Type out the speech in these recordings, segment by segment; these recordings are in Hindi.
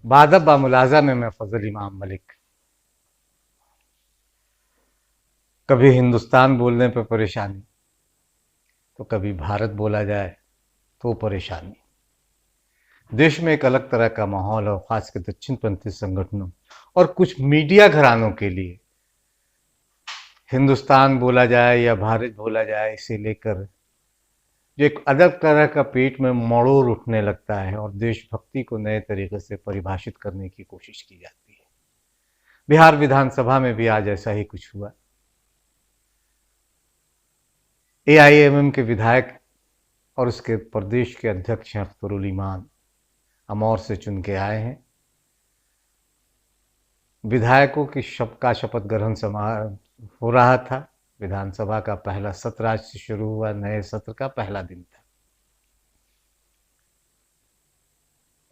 बादब बा मुलाजा में मैं फजल इमाम मलिक। कभी हिंदुस्तान बोलने पर परेशानी, तो कभी भारत बोला जाए तो परेशानी। देश में एक अलग तरह का माहौल है, और खासकर दक्षिणपंथी संगठनों और कुछ मीडिया घरानों के लिए हिंदुस्तान बोला जाए या भारत बोला जाए, इसे लेकर जो एक अलग तरह का पेट में मड़ोर उठने लगता है और देशभक्ति को नए तरीके से परिभाषित करने की कोशिश की जाती है। बिहार विधानसभा में भी आज ऐसा ही कुछ हुआ। एआईएमएम के विधायक और उसके प्रदेश के अध्यक्ष अख्तरुल ईमान अमौर से चुन के आए हैं। विधायकों की शपथ ग्रहण समारोह हो रहा था। विधानसभा का पहला सत्र आज से शुरू हुआ, नए सत्र का पहला दिन था।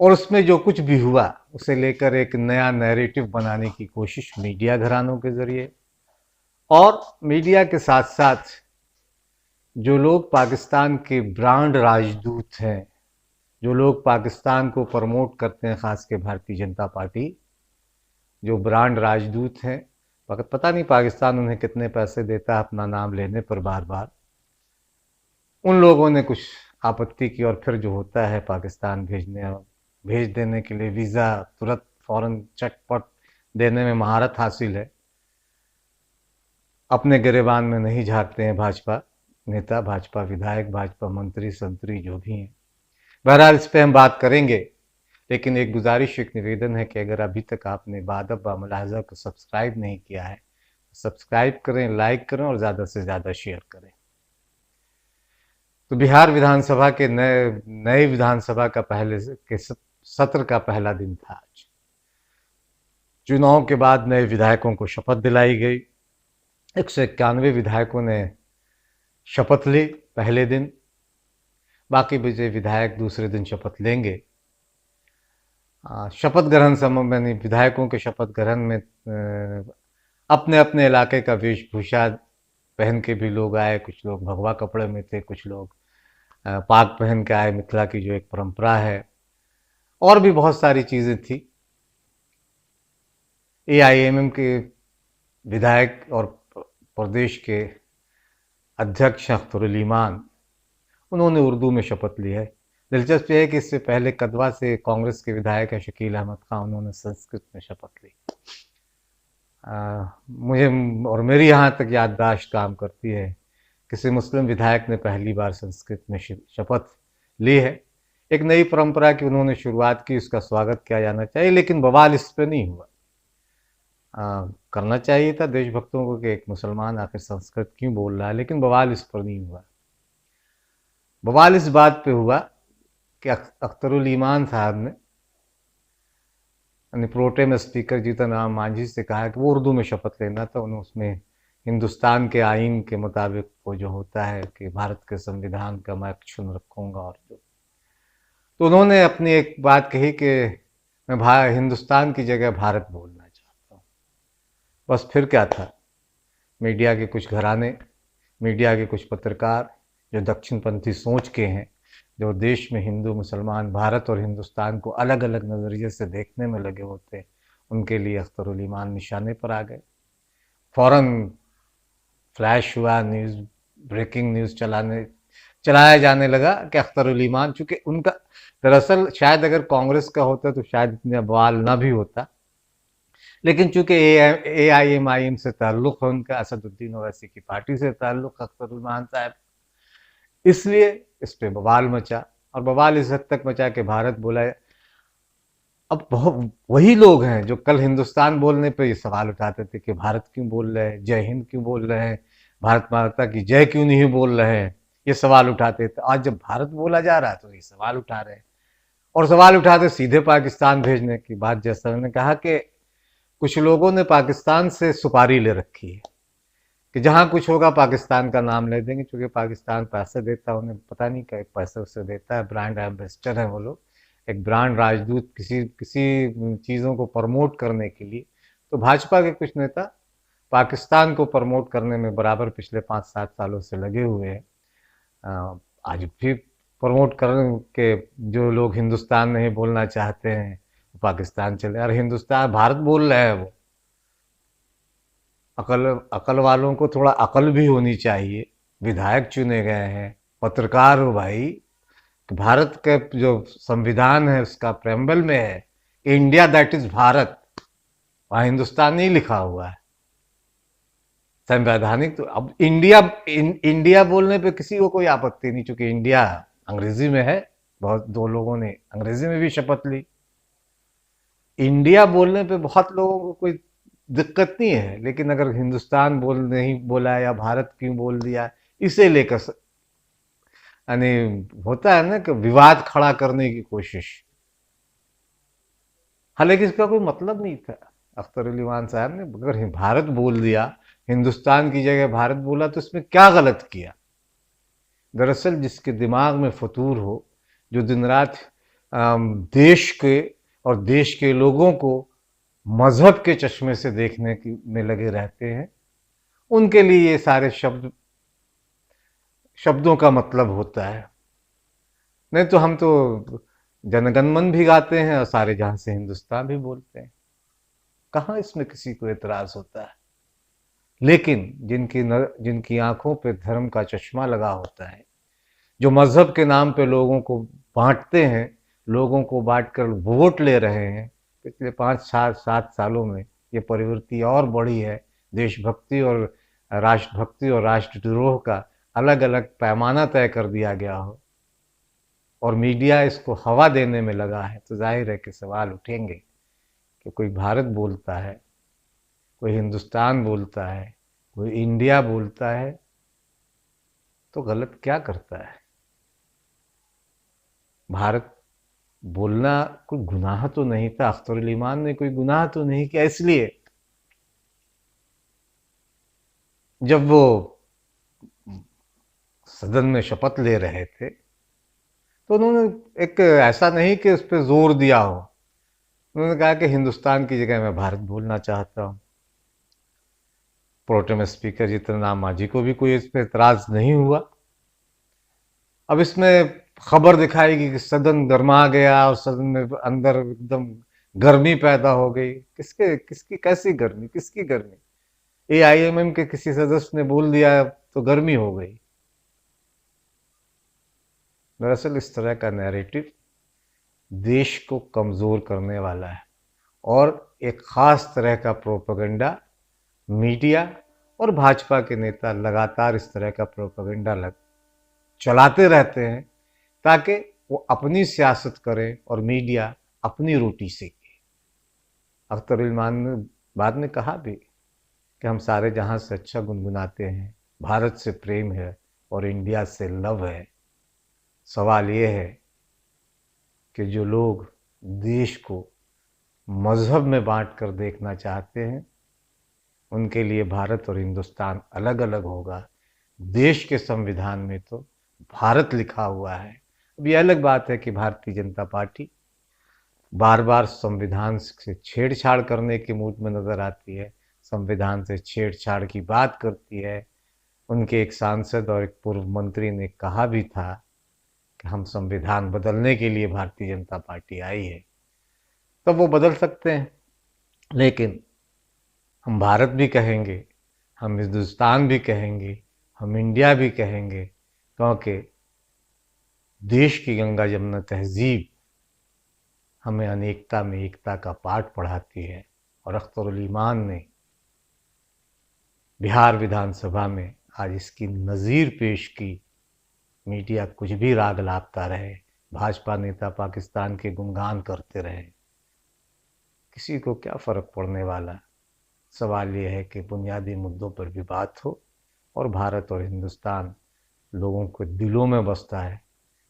और उसमें जो कुछ भी हुआ उसे लेकर एक नया नैरेटिव बनाने की कोशिश मीडिया घरानों के जरिए, और मीडिया के साथ साथ जो लोग पाकिस्तान के ब्रांड राजदूत हैं, जो लोग पाकिस्तान को प्रमोट करते हैं, खास के भारतीय जनता पार्टी जो ब्रांड राजदूत हैं, पता नहीं पाकिस्तान उन्हें कितने पैसे देता है अपना नाम लेने पर बार बार। उन लोगों ने कुछ आपत्ति की, और फिर जो होता है पाकिस्तान भेज देने के लिए वीज़ा तुरंत फौरन चटपट देने में महारत हासिल है। अपने गिरेबान में नहीं झाड़ते हैं भाजपा नेता, भाजपा विधायक, भाजपा मंत्री संतरी जो भी हैं। बहरहाल इस पर हम बात करेंगे, लेकिन एक गुजारिश, एक निवेदन है कि अगर अभी तक आपने बादब बा मुलाजा को सब्सक्राइब नहीं किया है, सब्सक्राइब करें, लाइक करें और ज़्यादा से ज़्यादा शेयर करें। तो बिहार विधानसभा के नए विधानसभा का पहले के सत्र का पहला दिन था आज। चुनाव के बाद नए विधायकों को शपथ दिलाई गई। 191 विधायकों ने शपथ ली पहले दिन, बाकी बचे विधायक दूसरे दिन शपथ लेंगे। शपथ ग्रहण समय में विधायकों के शपथ ग्रहण में अपने अपने इलाके का वेशभूषा पहन के भी लोग आए। कुछ लोग भगवा कपड़े में थे, कुछ लोग पाग पहन के आए, मिथिला की जो एक परंपरा है, और भी बहुत सारी चीज़ें थी। एआईएमएम के विधायक और प्रदेश के अध्यक्ष अख्तरुल ईमान, उन्होंने उर्दू में शपथ ली है। दिलचस्प यह है कि इससे पहले कदवा से कांग्रेस के विधायक हैं शकील अहमद खान, उन्होंने संस्कृत में शपथ ली। मुझे और मेरी यहाँ तक याददाश्त काम करती है, किसी मुस्लिम विधायक ने पहली बार संस्कृत में शपथ ली है। एक नई परंपरा की उन्होंने शुरुआत की, उसका स्वागत किया जाना चाहिए, लेकिन बवाल इस पर नहीं हुआ। करना चाहिए था देशभक्तों को कि एक मुसलमान आखिर संस्कृत क्यों बोल रहा है, लेकिन बवाल इस पर नहीं हुआ। बवाल इस बात पे हुआ कि अख्तरुल ईमान साहब ने प्रोटेम स्पीकर जीतन राम मांझी से कहा कि वो उर्दू में शपथ लेना था। उन्होंने उसमें हिंदुस्तान के आइन के मुताबिक वो जो होता है कि भारत के संविधान का मैं क्षुण्ण रखूंगा, और जो तो उन्होंने अपनी एक बात कही कि मैं हिंदुस्तान की जगह भारत बोलना चाहता हूँ। बस फिर क्या था, मीडिया के कुछ घराने, मीडिया के कुछ पत्रकार जो दक्षिणपंथी सोच के हैं, जो देश में हिंदू मुसलमान, भारत और हिंदुस्तान को अलग अलग नज़रिए से देखने में लगे होते हैं, उनके लिए अख्तरुल ईमान निशाने पर आ गए। फौरन फ्लैश हुआ, न्यूज़, ब्रेकिंग न्यूज़ चलाया जाने लगा कि अख्तरुल ईमान, चूँकि उनका दरअसल शायद अगर कांग्रेस का होता तो शायद इतना बवाल ना भी होता, लेकिन चूँकि एआईएमआईएम से ताल्लुक़ है उनका, असदुद्दीन ओवैसी की पार्टी से ताल्लुक़ अख्तरुल ईमान साहब, इसलिए इस पे बवाल मचा। और बवाल इस हद तक मचा कि भारत बोला। अब बहुत वही लोग हैं जो कल हिंदुस्तान बोलने पे ये सवाल उठाते थे कि भारत क्यों बोल रहे हैं, जय हिंद क्यों बोल रहे हैं, भारत माता की जय क्यों नहीं बोल रहे हैं, ये सवाल उठाते थे। आज जब भारत बोला जा रहा है तो ये सवाल उठा रहे हैं, और सवाल उठाते सीधे पाकिस्तान भेजने की बात। जैसा मैंने कहा कि कुछ लोगों ने पाकिस्तान से सुपारी ले रखी है कि जहाँ कुछ होगा पाकिस्तान का नाम ले देंगे, क्योंकि पाकिस्तान पैसे देता है उन्हें, पता नहीं क्या पैसे उससे देता है, ब्रांड एम्बेसडर है वो लोग, एक ब्रांड राजदूत किसी किसी चीज़ों को प्रमोट करने के लिए। तो भाजपा के कुछ नेता पाकिस्तान को प्रमोट करने में बराबर पिछले 5-7 सालों से लगे हुए हैं। आज भी प्रमोट कर के जो लोग हिंदुस्तान नहीं बोलना चाहते हैं पाकिस्तान चले। और हिंदुस्तान, भारत बोल रहे हैं वो। अकल अकल वालों को थोड़ा अकल भी होनी चाहिए। विधायक चुने गए हैं, पत्रकार हो भाई। भारत के जो संविधान है उसका प्रेम्बल में है इंडिया दैट इज भारत, वहां हिंदुस्तान नहीं लिखा हुआ है। संवैधानिक तो अब इंडिया बोलने पे किसी को कोई आपत्ति नहीं, चूंकि इंडिया अंग्रेजी में है। बहुत दो लोगों ने अंग्रेजी में भी शपथ ली। इंडिया बोलने पे बहुत लोगों को कोई दिक्कत नहीं है, लेकिन अगर हिंदुस्तान बोल नहीं बोला या भारत क्यों बोल दिया, इसे लेकर यानी होता है ना कि विवाद खड़ा करने की कोशिश। हालांकि इसका कोई मतलब नहीं था। अख्तर अली खान साहब ने अगर भारत बोल दिया, हिंदुस्तान की जगह भारत बोला, तो इसमें क्या गलत किया। दरअसल जिसके दिमाग में फतूर हो, जो दिन रात देश के और देश के लोगों को मजहब के चश्मे से देखने की में लगे रहते हैं, उनके लिए ये सारे शब्दों का मतलब होता है। नहीं तो हम तो जनगण मन भी गाते हैं और सारे जहां से हिंदुस्तान भी बोलते हैं। कहाँ इसमें किसी को एतराज होता है। लेकिन जिनकी आंखों पे धर्म का चश्मा लगा होता है, जो मजहब के नाम पे लोगों को बांटते हैं, लोगों को बांटकर वोट ले रहे हैं, पिछले 5 7 सालों में ये प्रवृत्ति और बढ़ी है। देशभक्ति और राष्ट्रभक्ति और राष्ट्रद्रोह का अलग अलग पैमाना तय कर दिया गया हो और मीडिया इसको हवा देने में लगा है, तो जाहिर है कि सवाल उठेंगे कि कोई भारत बोलता है, कोई हिंदुस्तान बोलता है, कोई इंडिया बोलता है, तो गलत क्या करता है। भारत बोलना कोई गुनाह तो नहीं था। अख्तर अली खान ने कोई गुनाह तो नहीं किया। इसलिए जब वो सदन में शपथ ले रहे थे, तो उन्होंने एक ऐसा नहीं कि उस पर जोर दिया हो, उन्होंने कहा कि हिंदुस्तान की जगह मैं भारत बोलना चाहता हूं। प्रोटेम स्पीकर जीतन मांझी को भी कोई इस पर एतराज नहीं हुआ। अब इसमें खबर दिखाएगी कि सदन गर्मा गया और सदन में अंदर एकदम गर्मी पैदा हो गई। किसकी कैसी गर्मी, किसकी गर्मी। AIMM के किसी सदस्य ने बोल दिया तो गर्मी हो गई। दरअसल इस तरह का नैरेटिव देश को कमजोर करने वाला है और एक खास तरह का प्रोपेगेंडा मीडिया और भाजपा के नेता लगातार इस तरह का प्रोपेगेंडा चलाते रहते हैं ताकि वो अपनी सियासत करें और मीडिया अपनी रोटी सेके। अख्तर अली खान ने बाद में कहा भी कि हम सारे जहां से अच्छा गुनगुनाते हैं, भारत से प्रेम है और इंडिया से लव है। सवाल ये है कि जो लोग देश को मजहब में बांट कर देखना चाहते हैं, उनके लिए भारत और हिंदुस्तान अलग अलग होगा। देश के संविधान में तो भारत लिखा हुआ है। अब ये अलग बात है कि भारतीय जनता पार्टी बार बार संविधान से छेड़छाड़ करने के मूड में नजर आती है, संविधान से छेड़छाड़ की बात करती है। उनके एक सांसद और एक पूर्व मंत्री ने कहा भी था कि हम संविधान बदलने के लिए भारतीय जनता पार्टी आई है। तो वो बदल सकते हैं, लेकिन हम भारत भी कहेंगे, हम हिंदुस्तान भी कहेंगे, हम इंडिया भी कहेंगे, क्योंकि देश की गंगा जमुना तहजीब हमें अनेकता में एकता का पाठ पढ़ाती है। और अख्तर अली खान ने बिहार विधानसभा में आज इसकी नज़ीर पेश की। मीडिया कुछ भी राग लापता रहे, भाजपा नेता पाकिस्तान के गुणगान करते रहे, किसी को क्या फ़र्क पड़ने वाला। सवाल ये है कि बुनियादी मुद्दों पर भी बात हो और भारत और हिंदुस्तान लोगों के दिलों में बसता है।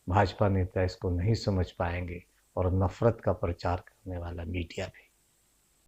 भाजपा नेता इसको नहीं समझ पाएंगे और नफरत का प्रचार करने वाला मीडिया भी।